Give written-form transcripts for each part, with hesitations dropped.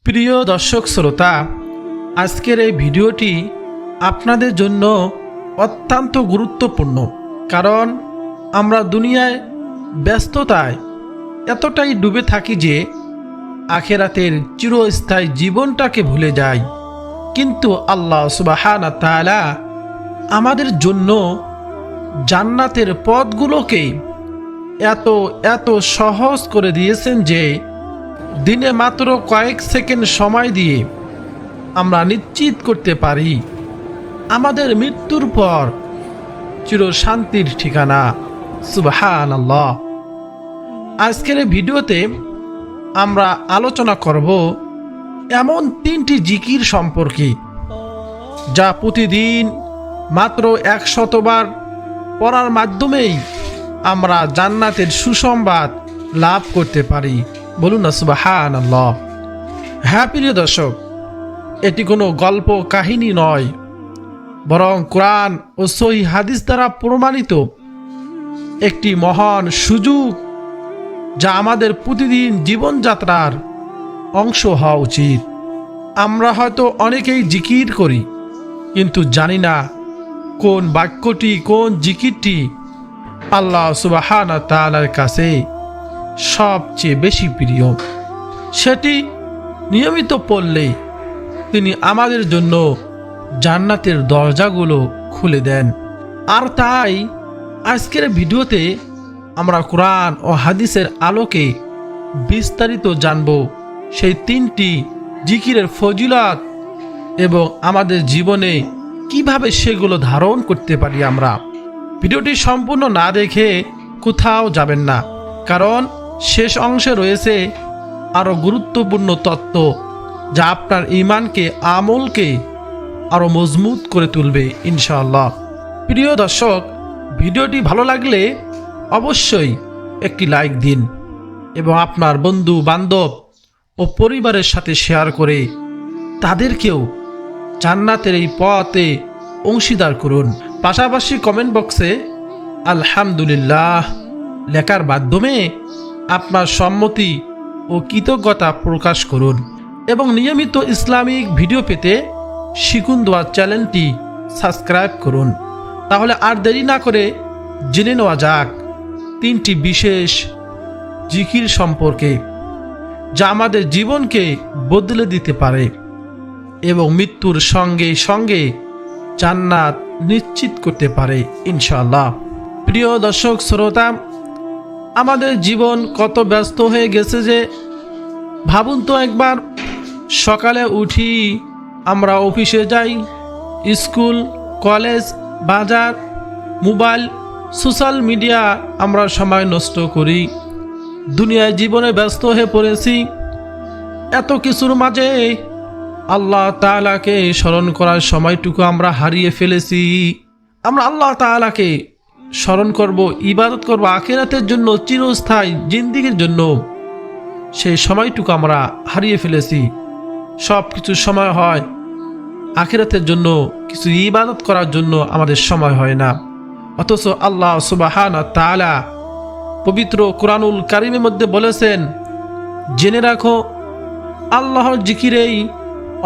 প্রিয় দর্শক শ্রোতা, আজকের এই ভিডিওটি আপনাদের জন্য অত্যন্ত গুরুত্বপূর্ণ। কারণ আমরা দুনিয়ায় ব্যস্ততায় এতটাই ডুবে থাকি যে আখিরাতের চিরস্থায়ী জীবনটাকে ভুলে যাই। কিন্তু আল্লাহ সুবহানাহু ওয়া তাআলা আমাদের জন্য জান্নাতের পথগুলোকে এত এত সহজ করে দিয়েছেন যে দিনে মাত্র কয়েক সেকেন্ড সময় দিয়ে আমরা নিশ্চিত করতে পারি আমাদের মৃত্যুর পর চির শান্তির ঠিকানা। সুবহানাল্লাহ। আজকের এই ভিডিওতে আমরা আলোচনা করব এমন 3টি জিকির সম্পর্কে যা প্রতিদিন মাত্র 100 বার পড়ার মাধ্যমেই আমরা জান্নাতের সুসংবাদ লাভ করতে পারি। বলুন না সুবহানাল্লাহ। হ্যাঁ প্রিয় দর্শক, এটি কোনো গল্প কাহিনী নয়, বরং কোরআন ও সহিহ হাদিস দ্বারা প্রমাণিত একটি মহান সুযোগ, যা আমাদের প্রতিদিন জীবনযাত্রার অংশ হওয়া উচিত। আমরা হয়তো অনেকেই জিকির করি, কিন্তু জানি না কোন বাক্যটি, কোন জিকিরটি আল্লাহ সুবহানাহু ওয়া তাআলার কাছে সবচেয়ে বেশি প্রিয়। সেটি নিয়মিত পড়লে তিনি আমাদের জন্য জান্নাতের দরজাগুলো খুলে দেন। আর তাই আজকের ভিডিওতে আমরা কোরআন ও হাদিসের আলোকে বিস্তারিত জানব সেই 3টি জিকিরের ফজিলত এবং আমাদের জীবনে কিভাবে সেগুলো ধারণ করতে পারি আমরা। ভিডিওটি সম্পূর্ণ না দেখে কোথাও যাবেন না, কারণ শেষ অংশে রয়েছে আরও গুরুত্বপূর্ণ তত্ত্ব, যা আপনার ঈমানকে, আমলকে আরও মজবুত করে তুলবে ইনশাআল্লাহ। প্রিয় দর্শক, ভিডিওটি ভালো লাগলে অবশ্যই একটি লাইক দিন এবং আপনার বন্ধু বান্ধব ও পরিবারের সাথে শেয়ার করে তাদেরকেও জান্নাতের এই পথে অংশীদার করুন। পাশাপাশি কমেন্ট বক্সে আলহামদুলিল্লাহ লেখার মাধ্যমে আপনার সম্মতি ও কৃতজ্ঞতা প্রকাশ করুন এবং নিয়মিত ইসলামিক ভিডিও পেতে শিখুন দোয়া চ্যানেলটি সাবস্ক্রাইব করুন। তাহলে আর দেরি না করে জেনে নেওয়া যাক 3টি বিশেষ জিকির সম্পর্কে, যা আমাদের জীবনকে বদলে দিতে পারে এবং মৃত্যুর সঙ্গে সঙ্গে জান্নাত নিশ্চিত করতে পারে ইনশাআল্লাহ। প্রিয় দর্শক শ্রোতা, আমাদের জীবন কত ব্যস্ত হয়ে গেছে যে ভাবুন তো একবার, সকালে উঠি, আমরা অফিসে যাই, স্কুল, কলেজ, বাজার, মোবাইল, সোশ্যাল মিডিয়া আমরা সময় নষ্ট করি, দুনিয়ায় জীবনে ব্যস্ত হয়ে পড়েছি। এত কিছুর মাঝে আল্লাহ তাআলাকে স্মরণ করার সময়টুকু আমরা হারিয়ে ফেলেছি। আমরা আল্লাহ তাআলাকে স্মরণ করব, ইবাদত করব আখিরাতের জন্য, চিরস্থায়ী জিন্দেগির জন্য, সেই সময়টুকু আমরা হারিয়ে ফেলেছি। সব কিছু সময় হয় আখিরাতের জন্য, কিছু ইবাদত করার জন্য আমাদের সময় হয় না। অথচ আল্লাহ সুবহানাহু ওয়া তাআলা পবিত্র কুরআনুল কারীমের মধ্যে বলেছেন, জেনে রাখো আল্লাহর জিকিরেই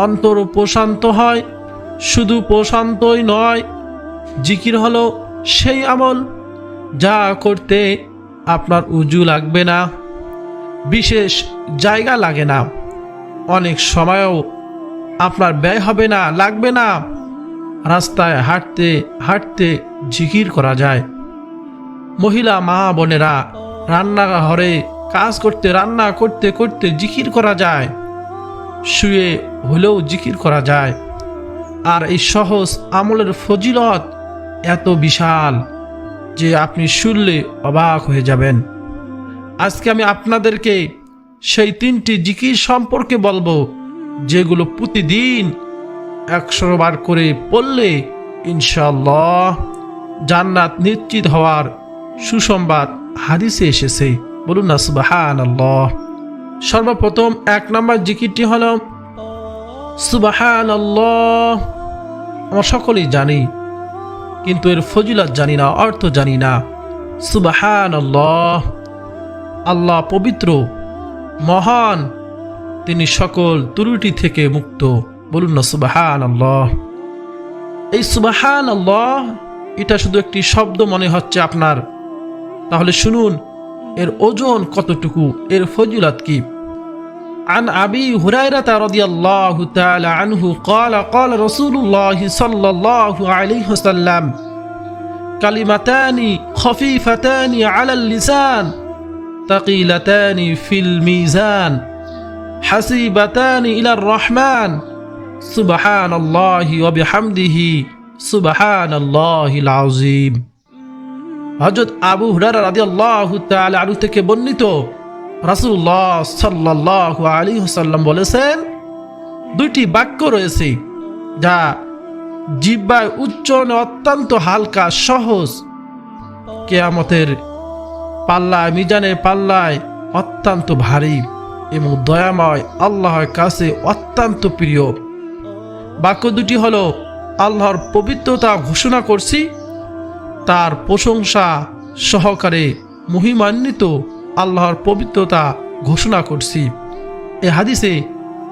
অন্তর প্রশান্ত হয়। শুধু প্রশান্তই নয়, জিকির হলো সেই আমল যা করতে আপনার উজু লাগবে না, বিশেষ জায়গা লাগে না, অনেক সময়ও আপনার ব্যয় হবে না, লাগবে না। রাস্তায় হাঁটতে হাঁটতে জিকির করা যায়। মহিলা মা বোনেরা রান্নাঘরে কাজ করতে, রান্না করতে করতে জিকির করা যায়, শুয়ে হলেও জিকির করা যায়। আর এই সহজ আমলের ফজিলত এত বিশাল যে আপনি শুনলে অবাক হয়ে যাবেন। আজকে আমি আপনাদেরকে সেই 3টি জিকির সম্পর্কে বলবো, যেগুলো প্রতিদিন 100 বার করে পড়লে ইনশাআল্লাহ জান্নাত নিশ্চিত হওয়ার সুসংবাদ হাদিসে এসেছে। বলুন না সুবহানাল্লাহ। সর্বপ্রথম 1 নম্বর জিকিরটি হলো সুবহানাল্লাহ। আমরা সকলেই জানি, কিন্তু এর ফজিলত জানি না, অর্থ জানি না। সুবহানাল্লাহ, আল্লাহ পবিত্র, মহান, তিনি সকল ত্রুটি থেকে মুক্ত। বলুন না সুবহানাল্লাহ। এই সুবহানাল্লাহ এটা শুধু একটি শব্দ মনে হচ্ছে আপনার, তাহলে শুনুন এর ওজন কতটুকু, এর ফজিলত কি। عن أبي هريرة رضي الله تعالى عنه قال قال رسول الله صلى الله عليه وسلم كلمتان خفيفتان على اللسان ثقيلتان في الميزان حسيبتان إلى الرحمن سبحان الله وبحمده سبحان الله العظيم। হযরত আবু হুরায়রা রাদিয়াল্লাহু তাআলা আনহু থেকে বর্ণিত, রাসূলুল্লাহ সাল্লাল্লাহু আলাইহি ওয়াসাল্লাম বলেছেন, দুইটি বাক্য রয়েছে যা জিহ্বায় উচ্চারণে অত্যন্ত হালকা, সহজ, কিয়ামতের পাল্লায়, মিজানের পাল্লায় অত্যন্ত ভারী এবং দয়াময়, আল্লাহর কাছে অত্যন্ত প্রিয়। বাক্য দুটি হলো, আল্লাহর পবিত্রতা ঘোষণা করছি, তার প্রশংসা সহকারে মহিমান্বিত আল্লাহর পবিত্রতা ঘোষণা করছি। এই হাদিসে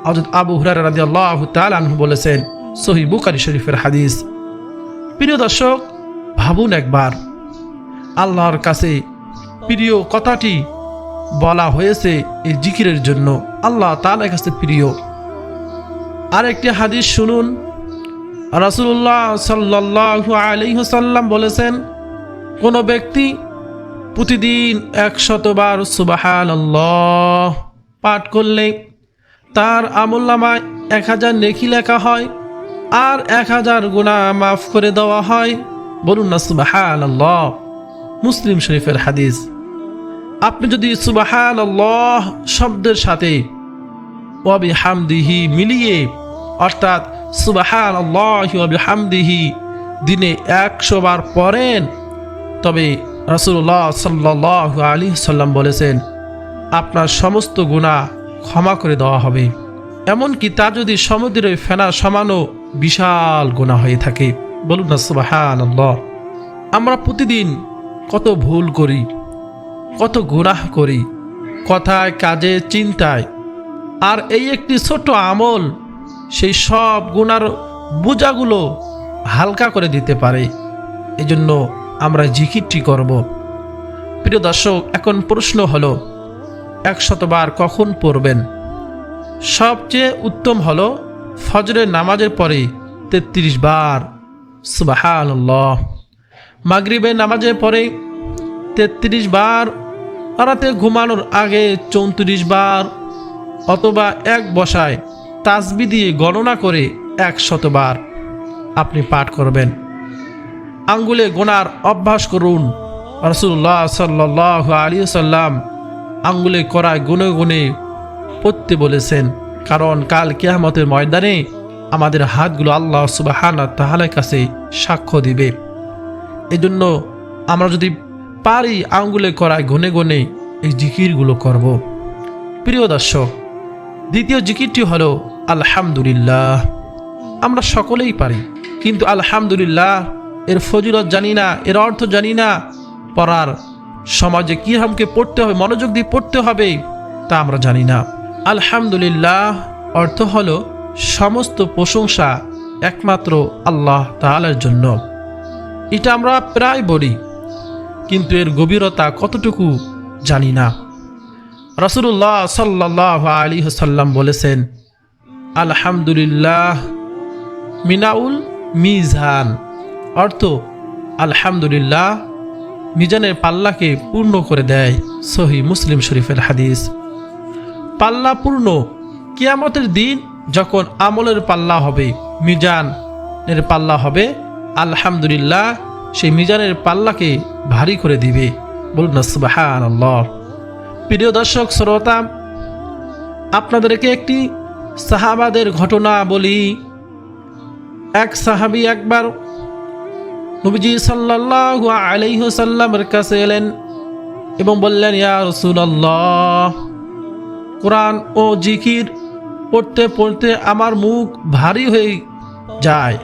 হযরত আবু হুরায়রা রাদিয়াল্লাহু তাআলা আনহু বলেছেন, সহিহ বুখারী শরীফের হাদিস। প্রিয় দর্শক, ভাবুন একবার, আল্লাহর কাছে প্রিয় কথাটি বলা হয়েছে এই জিকিরের জন্য, আল্লাহ তাআলার কাছে প্রিয়। আরেকটি হাদিস শুনুন, রাসূলুল্লাহ সাল্লাল্লাহু আলাইহি ওয়াসাল্লাম বলেছেন, কোন ব্যক্তি প্রতিদিন 100 বার সুবহানাল্লাহ পাঠ করলে তার আমলনামায় 1000 নেকি লেখা হয় আর 1000 গুনাহ মাফ করে দেওয়া হয়। বলুন না সুবহানাল্লাহ। মুসলিম শরীফের হাদিস। আপনি যদি সুবহানাল্লাহ শব্দের সাথে ওয়া বিহামদিহি মিলিয়ে, অর্থাৎ সুবহানাল্লাহি ওয়া বিহামদিহি দিনে 100 বার পড়েন, তবে রাসূলুল্লাহ সাল্লাল্লাহু আলাইহি ওয়াসাল্লাম বলেছেন আপনার সমস্ত গুনাহ ক্ষমা করে দেওয়া হবে, এমনকি তা যদি সমুদ্রের ফেনা সমানও বিশাল গুনাহ হয়ে থাকে। বলুন না সুবহানাল্লাহ। আমরা প্রতিদিন কত ভুল করি, কত গুনাহ করি, কথায়, কাজে, চিন্তায়, আর এই একটি ছোট আমল সেই সব গুনার বোঝাগুলো হালকা করে দিতে পারে। এজন্য আমরা জিকিরটি করব। প্রিয় দর্শক, এখন প্রশ্ন হলো 100 বার কখন পড়বেন? সবচেয়ে উত্তম হলো ফজরের নামাজের পরে 33 বার সুবহানাল্লাহ, মাগরিবের নামাজের পরে 33 বার, রাতে ঘুমানোর আগে 34 বার, অথবা এক বসায় তাসবিহ দিয়ে গণনা করে 100 বার আপনি পাঠ করবেন। আঙ্গুলে গোনার অভ্যাস করুন। রাসূলুল্লাহ সাল্লাল্লাহু আলাইহি ওয়াসাল্লাম আঙ্গুলে করায় গুনে গুনে পড়তে বলেছেন, কারণ কাল কিয়ামতের ময়দানে আমাদের হাতগুলো আল্লাহ সুবহানাহু ওয়া তাআলার কাছে সাক্ষ্য দিবে। এজন্য আমরা যদি পারি আঙ্গুলে করায় গুনে গুনে এই জিকিরগুলো করব। প্রিয় দর্শক, দ্বিতীয় জিকিরটি হলো আলহামদুলিল্লাহ। আমরা সকলেই পারি, কিন্তু আলহামদুলিল্লাহ এর ফজিলত জানি না, এর অর্থ জানি না, পড়ার সমাজে কি হামকে পড়তে হবে, মনোযোগ দিয়ে পড়তে হবে তা আমরা জানি না। আলহামদুলিল্লাহ অর্থ হলো সমস্ত প্রশংসা একমাত্র আল্লাহ তাআলার জন্য। এটা আমরা প্রায় বলি, কিন্তু এর গভীরতা কতটুকু জানি না। রাসূলুল্লাহ সাল্লাল্লাহু আলাইহি ওয়াসাল্লাম বলেছেন, আলহামদুলিল্লাহ মিনাউল মিজান, অর্থ আলহামদুলিল্লাহ মিজানের পাল্লাকে পূর্ণ করে দেয়। সহিহ মুসলিম শরীফের হাদিস। পাল্লা পূর্ণ, কিয়ামতের দিন যখন আমলের পাল্লা হবে, মিজানের পাল্লা হবে, আলহামদুলিল্লাহ সেই মিজানের পাল্লাকে ভারী করে দিবে। বলুন না সুবহানাল্লাহ। প্রিয় দর্শক শ্রোতা, আপনাদেরকে একটি সাহাবাদের ঘটনা বলি। এক সাহাবী একবার নবীজি সাল্লাল্লাহু আলাইহি ওয়াসাল্লামের কাছে এলেন এবং বললেন, ইয়া রাসূলুল্লাহ, কোরআন ও জিকির পড়তে পড়তে আমার মুখ ভারী হয়ে যায়।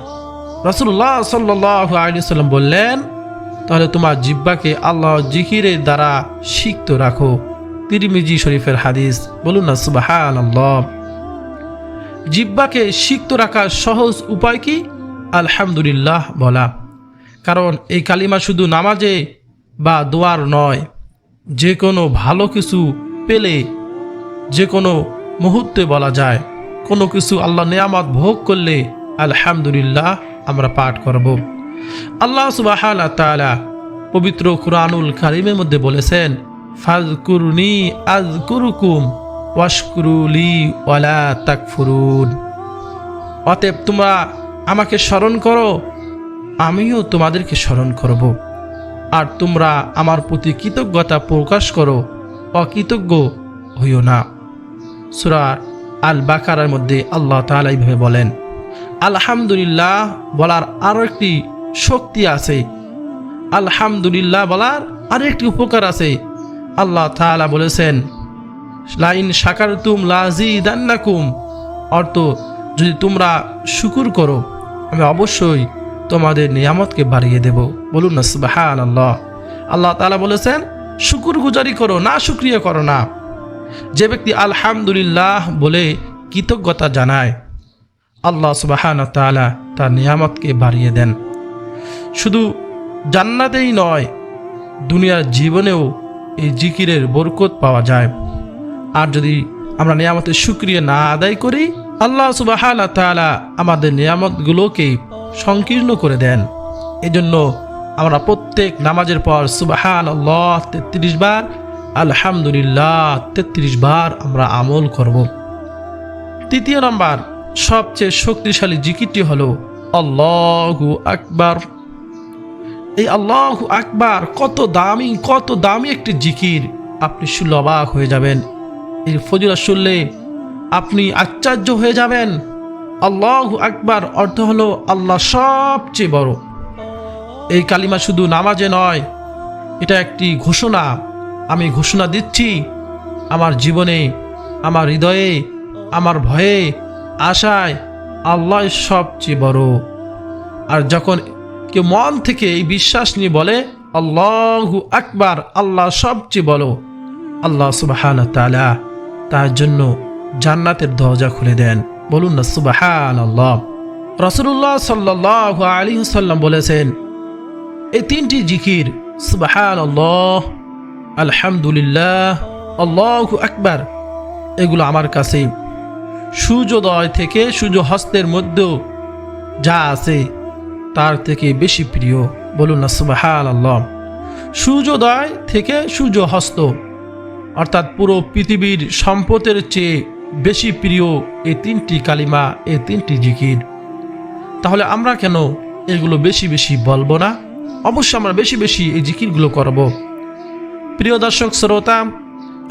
রাসূলুল্লাহ সাল্লাল্লাহু আলাইহি ওয়াসাল্লাম বললেন, তাহলে তোমার জিহ্বাকে আল্লাহর জিকিরের দ্বারা সিক্ত রাখো। তিরমিজি শরীফের হাদিস। বলুন না সুবহানাল্লাহ। জিহ্বাকে সিক্ত রাখার সহজ উপায় কি? আলহামদুলিল্লাহ বলা। কারণ এই কালিমা শুধু নামাজে বা দোয়ার নয়, যে কোনো ভালো কিছু পেলে যে কোনো মুহূর্তে বলা যায়। কোনো কিছু আল্লাহ নিয়ামত ভোগ করলে আলহামদুলিল্লাহ আমরা পাঠ করব। আল্লাহ সুবহানাহু ওয়া তাআলা পবিত্র কুরআনুল কারীমের মধ্যে বলেছেন, ফাযকুরনি আযকুরুকুম ওয়াশকুরুলি ওয়ালা তাকফুরুন। অতএব তোমরা আমাকে স্মরণ করো, আমিও তোমাদেরকে স্মরণ করব। আর তোমরা আমার প্রতি কৃতজ্ঞতা প্রকাশ করো, অকৃতজ্ঞ হইও না। সূরা আল বাকারার মধ্যে আল্লাহ তাআলা এইভাবে বলেন। আলহামদুলিল্লাহ বলার আরও একটি শক্তি আছে, আলহামদুলিল্লাহ বলার আরও একটি উপকার আছে। আল্লাহ তাআলা বলেছেন, লাইন শাকারতুম লাযিদান্নাকুম, অর্থ যদি তোমরা শুকর করো আমি অবশ্যই তোমাদের নিয়ামতকে বাড়িয়ে দেব। বলুন না সুবহানাল্লাহ। আল্লাহ তাআলা বলেছেন শুকর গুজারি করো, না শুকরিয়া করো না। যে ব্যক্তি আলহামদুলিল্লাহ বলে কৃতজ্ঞতা জানায়, আল্লাহ সুবহানাহু ওয়া তাআলা তার নিয়ামতকে বাড়িয়ে দেন। শুধু জান্নাতেই নয়, দুনিয়ার জীবনেও এই জিকিরের বরকত পাওয়া যায়। আর যদি আমরা নিয়ামতের শুকরিয়া না আদায় করি, আল্লাহ সুবহানাহু ওয়া তাআলা আমাদের নিয়ামতগুলোকে সংকীর্ণ করে দেন। এজন্য আমরা প্রত্যেক নামাজের পর সুবহানাল্লাহ 33 বার, আলহামদুলিল্লাহ 33 বার আমরা আমল করব। তৃতীয় নাম্বার সবচেয়ে শক্তিশালী জিকিরটি হলো আল্লাহু আকবার। এই আল্লাহু আকবার কত দামি একটি জিকির, আপনি শুনলে অবাক হয়ে যাবেন। এর ফজিলত শুনলে আপনি আশ্চর্য হয়ে যাবেন। আল্লাহু আকবার অর্থ হলো আল্লাহ সবচেয়ে বড়। এই কালিমা শুধু নামাজে নয়, এটা একটি ঘোষণা। আমি ঘোষণা দিচ্ছি আমার জীবনে, আমার হৃদয়ে, আমার ভয়ে, আশায় আল্লাহ সবচেয়ে বড়। আর যখন কেউ মন থেকে এই বিশ্বাস নিয়ে বলে আল্লাহু আকবার, আল্লাহ সবচেয়ে বড়, আল্লাহ সুবহানাহু ওয়া তাআলা তার জন্য জান্নাতের দরজা খুলে দেন। বলুন না সুবহানাল্লাহ। রাসূলুল্লাহ সাল্লাল্লাহু আলাইহি ওয়াসাল্লাম বলেছেন, এই তিনটি জিকির সুবহানাল্লাহ, আলহামদুলিল্লাহ, আল্লাহু আকবার, এগুলো আমার কাছে সূর্যোদয় থেকে সূর্য হস্তের মধ্যে যা আছে তার থেকে বেশি প্রিয়। বলুন না সুবহানাল্লাহ। সূর্যোদয় থেকে সূর্য হস্ত, অর্থাৎ পুরো পৃথিবীর সম্পদের চেয়ে বেশি প্রিয় এই তিনটি কালিমা, এই তিনটি জিকির। তাহলে আমরা কেন এগুলো বেশি বেশি বলবো না? অবশ্যই আমরা বেশি বেশি এই জিকিরগুলো করব। প্রিয় দর্শক শ্রোতা,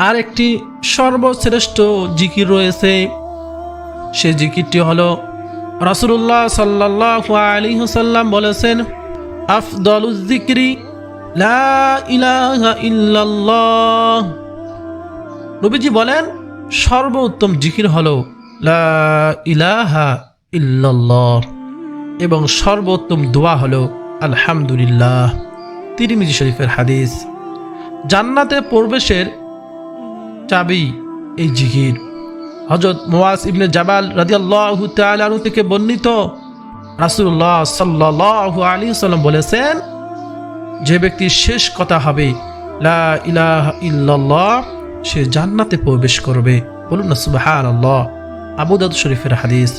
আর একটি সর্বশ্রেষ্ঠ জিকির রয়েছে। সে জিকিরটি হলো রাসূলুল্লাহ সাল্লাল্লাহু আলাইহি ওয়াসাল্লাম বলেছেন, আফদালুজ যিকরি লা ইলাহা ইল্লাল্লাহ। নবীজি বলেন সর্বোত্তম জিকির হলো লা ইলাহা ইল্লাল্লাহ, এবং সর্বোত্তম দোয়া হলো আলহামদুলিল্লাহ। তিরমিজি শরীফের হাদিস। জান্নাতে প্রবেশের চাবি এই জিকির। হযরত মুআজ ইবনে জাবাল রাদিয়াল্লাহু তাআলা আনহু থেকে বর্ণিত, রাসূলুল্লাহ সাল্লাল্লাহু আলাইহি ওয়াসাল্লাম বলেছেন, যে ব্যক্তির শেষ কথা হবে লা ইলাহা ইল্লাল্লাহ, সে জান্নাতে প্রবেশ করবে। বলুন না সুবহানাল্লাহ। আবু দাউদ শরীফের হাদিস।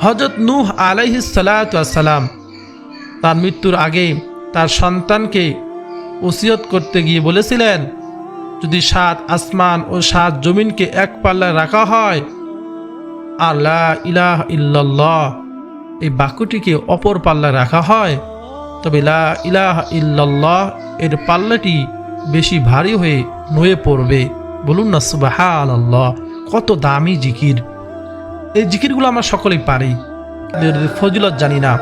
হযরত নূহ আলাইহিস সালাতু ওয়াস সালাম তার মৃত্যুর আগে তার সন্তানকে ওসিয়ত করতে গিয়ে বলেছিলেন, যদি 7 আসমান ও 7 জমিনকে এক পাল্লায় রাখা হয় আর লা ইলাহা ইল্লাল্লাহ এই বাক্যটিকে অপর পাল্লায় রাখা হয়, তবে লা ইলাহা ইল্লাল্লাহ এর পাল্লাটি বেশি ভারী হয়ে নুয়ে পড়বে। বলুন না সুবহানাল্লাহ। কত দামি জিকির। এই জিকিরগুলো আমরা সকলেই পারি, এর ফজিলত জানি না,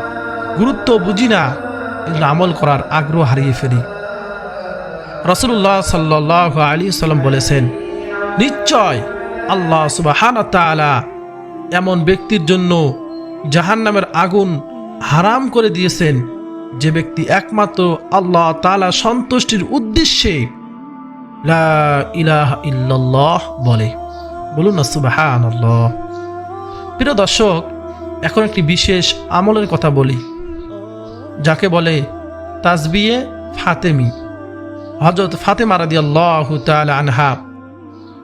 গুরুত্ব বুঝি না, এগুলো আমল করার আগ্রহ হারিয়ে ফেলি। রাসূলুল্লাহ সাল্লাল্লাহু আলাইহি ওয়াসাল্লাম বলেছেন, নিশ্চয় আল্লাহ সুবহানাহু ওয়া তাআলা এমন ব্যক্তির জন্য জাহান্নামের আগুন হারাম করে দিয়েছেন, যে ব্যক্তি একমাত্র আল্লাহ তাআলা সন্তুষ্টির উদ্দেশ্যে লা ইলাহা ইল্লাল্লাহ বলে। বলুন না সুবহানাল্লাহ। প্রিয় দর্শক, এখন একটি বিশেষ আমলের কথা বলি, যাকে বলে তাসবিয়ে ফাতেমি। হযরত ফাতেমা রাদিয়াল্লাহু তাআলা আনহা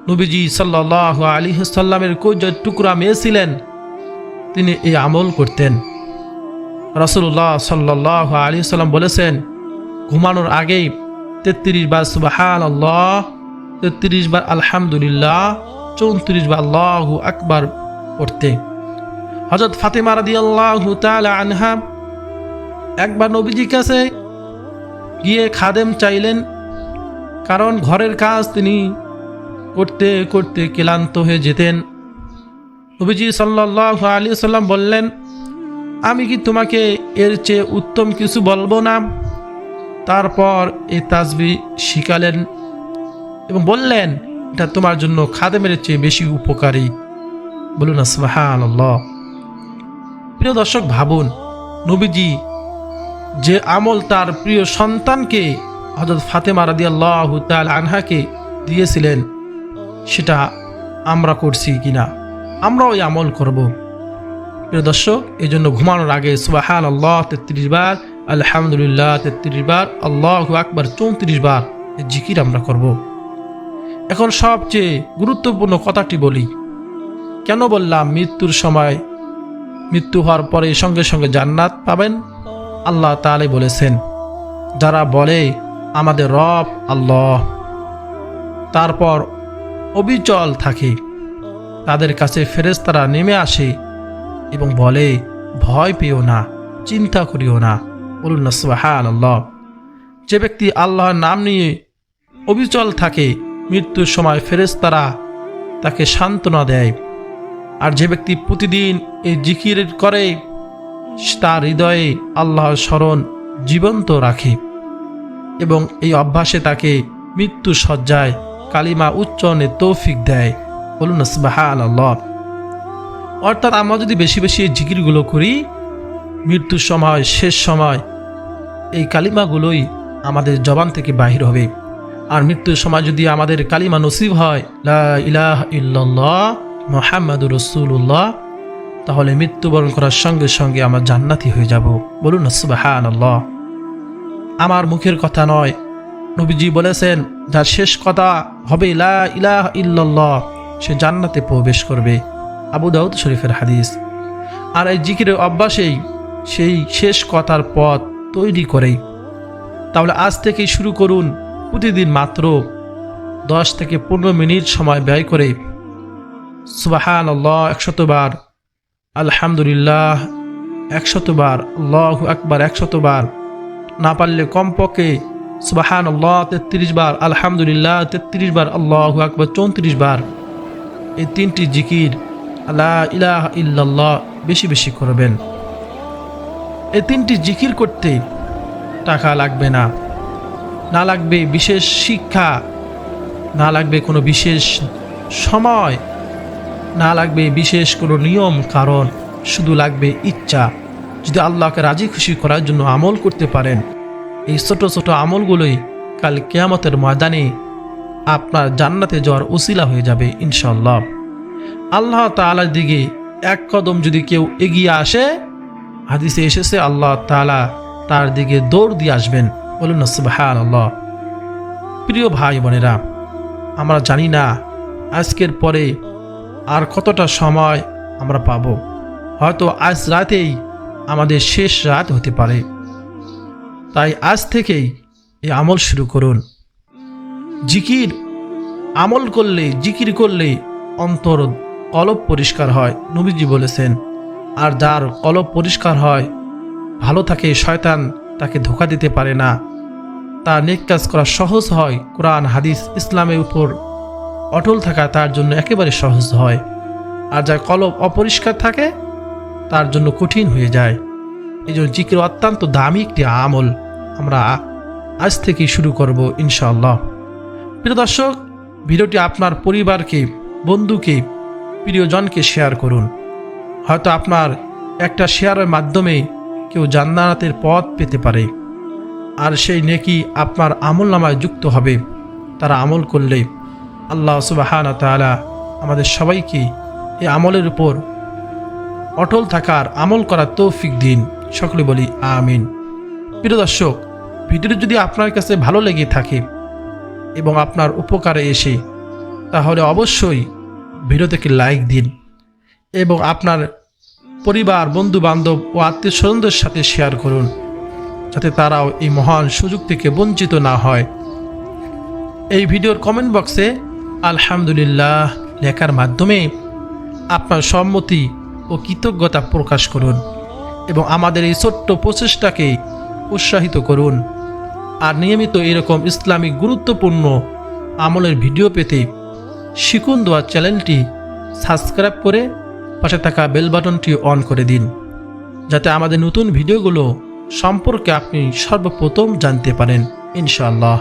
নবীজি সাল্লাল্লাহু আলাইহি ওয়াসাল্লামের কলিজার টুকরা মেয়ে ছিলেন। তিনি এই আমল করতেন। রাসূলুল্লাহ সাল্লাল্লাহু আলাইহি ওয়াসাল্লাম বলেছেন, ঘুমানোর আগেই 33 বার সুবহানাল্লাহ, 33 বার আলহামদুলিল্লাহ, 34 বার আল্লাহু আকবার পড়তে। হযরত ফাতেমা রাদিয়াল্লাহু তাআলা আনহা একবার নবীজির কাছে গিয়ে খাদেম চাইলেন, কারণ ঘরের কাজ তিনি করতে করতে ক্লান্ত হয়ে যেতেন। নবীজি সাল্লাল্লাহু আলাইহি ওয়াসাল্লাম বললেন, আমি কি তোমাকে এর চেয়ে উত্তম কিছু বলবো না? তারপর এই তাসবিহ শিখালেন এবং বললেন, এটা তোমার জন্য খাদেমের চেয়ে বেশি উপকারী। বলুন না সুবহানাল্লাহ। প্রিয় দর্শক, ভাবুন, নবীজি যে আমল তার প্রিয় সন্তানকে হযরত ফাতেমা রাদিয়াল্লাহু তাআলা আনহাকে দিয়েছিলেন, সেটা আমরা করছি কিনা? আমরাও এই আমল করব। প্রিয় দর্শক, এই জন্য ঘুমানোর আগে সুবহানাল্লাহ 33 বার, আলহামদুলিল্লাহ 33 বার, আল্লাহু আকবার 34 বার এই জিকির আমরা করব। এখন সবচেয়ে গুরুত্বপূর্ণ কথাটি বলি। কেন বললাম মৃত্যুর সময়, মৃত্যু হওয়ার পরে সঙ্গে সঙ্গে জান্নাত পাবেন? আল্লাহ তাআলা বলেছেন, যারা বলে আমাদের রব আল্লাহ, তারপর অবিচল থাকে, তাদের কাছে ফেরেশতারা নেমে আসে এবং বলে, ভয় পেও না, চিন্তা করিও না। বলুন না সুবহানাল্লাহ। যে ব্যক্তি আল্লাহর নাম নিয়ে অবিচল থাকে, মৃত্যুর সময় ফেরেশতারা তাকে সান্ত্বনা দেয়। আর যে ব্যক্তি প্রতিদিন এই জিকির করে, তার হৃদয়ে আল্লাহর স্মরণ জীবন্ত রাখে এবং এই অভ্যাসে তাকে মৃত্যু সজ্জায় কালিমা উচ্চারণের তৌফিক দেয়। বলুন না সুবহানাল্লাহ। অর্থাৎ আমরা যদি বেশি বেশি এই জিকিরগুলো করি, মৃত্যুর সময়, শেষ সময় এই কালিমাগুলোই আমাদের জবান থেকে বাহির হবে। আর মৃত্যুর সময় যদি আমাদের কালিমা নসিব হয়, লা ইলাহা ইল্লাল্লাহ মুহাম্মাদুর রাসূলুল্লাহ, তাহলে মৃত্যুবরণ করার সঙ্গে সঙ্গে আমরা জান্নাতি হয়ে যাব। বলুন না সুবহানাল্লাহ। আমার মুখের কথা নয়, নবীজি বলেছেন, যার শেষ কথা হবে লা ইলাহা ইল্লাল্লাহ, সে জান্নাতে প্রবেশ করবে। আবু দাউদ শরীফের হাদিস। আর এই জিকিরের অভ্যাসেই সেই শেষ কথার পথ তৈরি করে। তাহলে আজ থেকেই শুরু করুন, প্রতিদিন মাত্র 10 থেকে 15 মিনিট সময় ব্যয় করে সুবহানাল্লাহ 100 বার, আলহামদুলিল্লাহ 100 বার, আল্লাহু আকবার 100 বার, না পারলে কমপক্ষে সুবহানাল্লাহ 33 বার, আলহামদুলিল্লাহ 33 বার, আল্লাহু আকবার 34 বার। এই 3টি জিকির লা ইলাহা ইল্লাল্লাহ বেশি বেশি করবেন। এই 3টি জিকির করতে টাকা লাগবে না, না লাগবে বিশেষ শিক্ষা, না লাগবে কোনো বিশেষ সময়, না লাগবে বিশেষ কোনো নিয়ম কারণ, শুধু লাগবে ইচ্ছা। যদি আল্লাহকে রাজি খুশি করার জন্য আমল করতে পারেন, এই ছোট ছোট আমলগুলোই কাল কিয়ামতের ময়দানে আপনার জান্নাতে যাওয়ার উসিলা হয়ে যাবে ইনশাআল্লাহ। আল্লাহ তাআলার দিকে এক কদম যদি কেউ এগিয়ে আসে, হাদিসে এসেছে আল্লাহ তাআলা তার দিকে দৌড় দিয়ে আসবেন। বলুন না সুবহানাল্লাহ। প্রিয় ভাই বোনেরা, আমরা জানি না আজকের পরে আর কতটা সময় আমরা পাব। হয়তো আজ রাতেই আমাদের শেষ রাত হতে পারে। তাই আজ থেকেই এই আমল শুরু করুন। জিকির আমল করলে, জিকির করলে অন্তর কলব পরিষ্কার হয়, নবীজি বলেছেন। আর যার কলব পরিষ্কার হয়, ভালো থাকে, শয়তান তাকে ধোঁকা দিতে পারে না, তার নেক কাজ করা সহজ হয়। কোরআন হাদিস ইসলামের উপর অটল থাকা তার জন্য একেবারে সহজ হয়। আর যার কলব অপরিষ্কার থাকে, তার জন্য কঠিন হয়ে যায়। এই জন্য জিকির অত্যন্ত দামি একটি আমল। আমরা আজ থেকেই শুরু করব ইনশাআল্লাহ। প্রিয় দর্শক, ভিডিওটি আপনার পরিবারকে, বন্ধুকে, প্রিয়জনকে শেয়ার করুন। হয়তো আপনার একটা শেয়ারের মাধ্যমে কেউ জান্নাতের পথ পেতে পারে। আর সেই নেকি আপনার আমলনামায় যুক্ত হবে। তারা আমল করলে আল্লাহ সুবহানাহু ওয়া তাআলা আমাদের সবাইকে এই আমলের উপর অটল থাকার আমল করার তৌফিক দিন। সকলে বলি আমিন। প্রিয় দর্শক, ভিডিওটি যদি আপনার কাছে ভালো লেগে থাকে এবং আপনার উপকারে এসে, তাহলে অবশ্যই ভিডিওটিকে লাইক দিন এবং আপনার পরিবার, বন্ধু বান্ধব ও আত্মীয় স্বজনদের সাথে শেয়ার করুন, যাতে তারাও এই মহান সুযোগ থেকে বঞ্চিত না হয়। এই ভিডিওর কমেন্ট বক্সে আলহামদুলিল্লাহ লেখার মাধ্যমে আপনার সম্মতি ও কৃতজ্ঞতা প্রকাশ করুন এবং আমাদের এই ছোট্ট প্রচেষ্টাকে উৎসাহিত করুন। আর নিয়মিত এরকম ইসলামিক গুরুত্বপূর্ণ আমলের ভিডিও পেতে শিখুন দোয়া চ্যানেলটি সাবস্ক্রাইব করে পাশে থাকা বেল বাটনটি অন করে দিন, যাতে আমাদের নতুন ভিডিওগুলো সম্পর্কে আপনি সর্বপ্রথম জানতে পারেন ইনশাআল্লাহ।